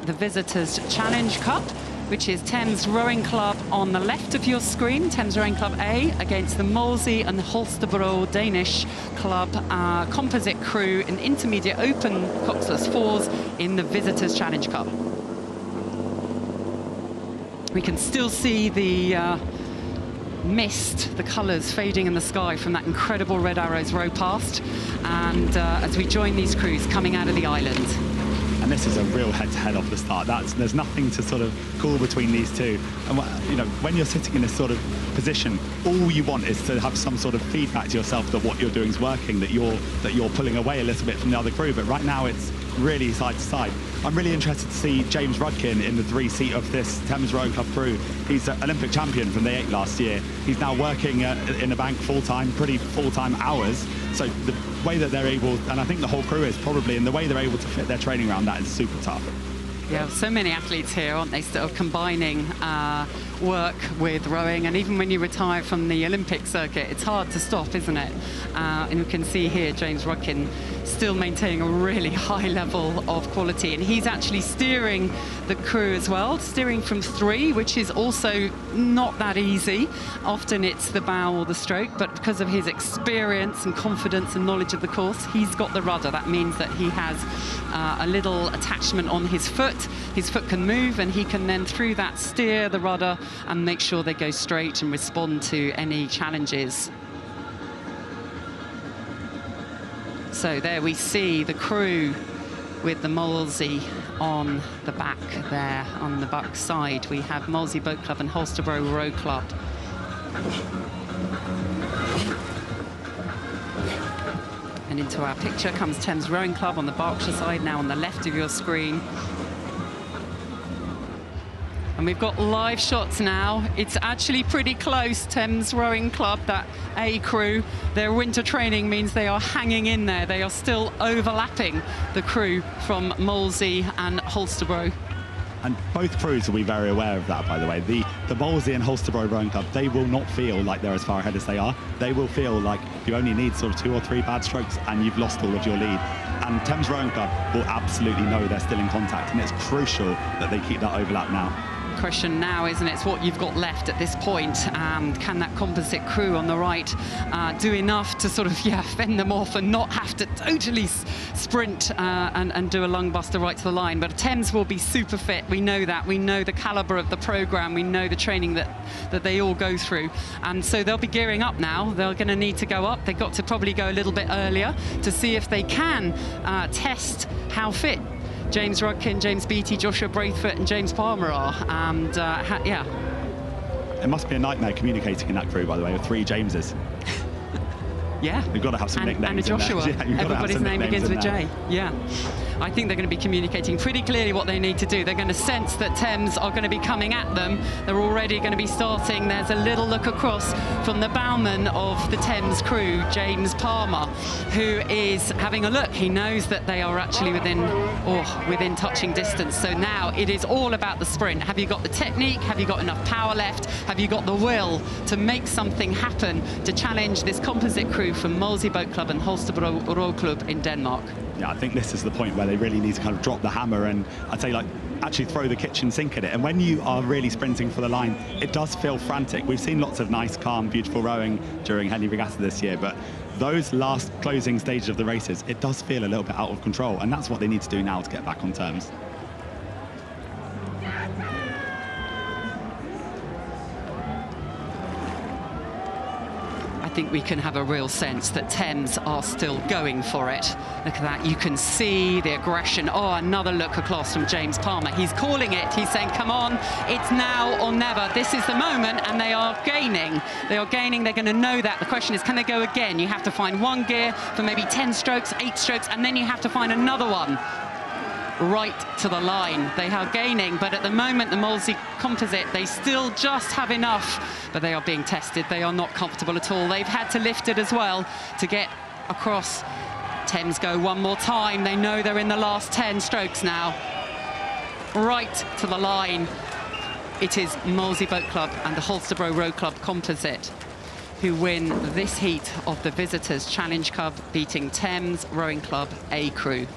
the Visitors Challenge Cup, which is Thames Rowing Club on the left of your screen, Thames Rowing Club A, against the Molesey and Holstebro Danish Club composite crew in intermediate open coxless fours in the Visitors Challenge Cup. We can still see the mist, the colours fading in the sky from that incredible Red Arrows row past, and as we join these crews coming out of the island. And this is a real head-to-head off the start. There's nothing to sort of call between these two. And you know, when you're sitting in this sort of position, all you want is to have some sort of feedback to yourself that what you're doing is working, that you're pulling away a little bit from the other crew. But right now, it's really side to side. I'm really interested to see James Rudkin in the 3 seat of this Thames Rowing Club crew. He's an Olympic champion from the 8 last year. He's now working in the bank full-time, pretty full-time hours. So the way that they're able, and I think the whole crew is probably, and the way they're able to fit their training around that is super tough. Yeah, so many athletes here, aren't they, still combining work with rowing, and even when you retire from the Olympic circuit, it's hard to stop, isn't it? And we can see here James Rudkin still maintaining a really high level of quality, and he's actually steering the crew as well, steering from 3, which is also not that easy. Often it's the bow or the stroke, but because of his experience and confidence and knowledge of the course, he's got the rudder. That means that he has a little attachment on his foot. His foot can move, and he can then, through that, steer the rudder and make sure they go straight and respond to any challenges. So there we see the crew with the Molesey on the back there, on the back side. We have Molesey Boat Club and Holstebro Roklub. And into our picture comes Thames Rowing Club on the Berkshire side, now on the left of your screen. And we've got live shots now. It's actually pretty close, Thames Rowing Club, that A crew. Their winter training means they are hanging in there. They are still overlapping the crew from Molesey and Holstebro. And both crews will be very aware of that, by the way. The Molesey and Holstebro Rowing Club, they will not feel like they're as far ahead as they are. They will feel like you only need sort of 2 or 3 bad strokes and you've lost all of your lead. And Thames Rowing Club will absolutely know they're still in contact, and it's crucial that they keep that overlap now. Question now, isn't it? It's what you've got left at this point. Can that composite crew on the right do enough to sort of, fend them off and not have to totally sprint and do a lung buster right to the line? But Thames will be super fit. We know that. We know the caliber of the program. We know the training that they all go through. And so they'll be gearing up now. They're going to need to go up. They've got to probably go a little bit earlier to see if they can test how fit James Rudkin, James Beattie, Joshua Braithwaite and James Palmer are. And it must be a nightmare communicating in that crew, by the way, with 3 Jameses. Yeah. You've got to have some nicknames. And a Joshua. Yeah, everybody's name begins with J. Yeah. I think they're going to be communicating pretty clearly what they need to do. They're going to sense that Thames are going to be coming at them. They're already going to be starting. There's a little look across from the bowman of the Thames crew, James Palmer, who is having a look. He knows that they are actually within touching distance. So now it is all about the sprint. Have you got the technique? Have you got enough power left? Have you got the will to make something happen to challenge this composite crew from Molesey Boat Club and Holstebro Roklub in Denmark? Yeah, I think this is the point where they really need to kind of drop the hammer and, I'd say, like, actually throw the kitchen sink at it. And when you are really sprinting for the line, it does feel frantic. We've seen lots of nice, calm, beautiful rowing during Henley Regatta this year, but those last closing stages of the races, it does feel a little bit out of control, and that's what they need to do now to get back on terms. I think we can have a real sense that Thames are still going for it. Look at that, you can see the aggression. Oh, another look across from James Palmer. He's calling it, he's saying, come on, it's now or never. This is the moment, and they are gaining. They are gaining, they're gonna know that. The question is, can they go again? You have to find one gear for maybe 10 strokes, 8 strokes, and then you have to find another one right to the line. They are gaining, but at the moment, the Molesey composite, they still just have enough, but they are being tested. They are not comfortable at all. They've had to lift it as well to get across. Thames go one more time. They know they're in the last 10 strokes now. Right to the line. It is Molesey Boat Club and the Holstebro Roklub composite who win this heat of the Visitors Challenge Cup, beating Thames Rowing Club A crew.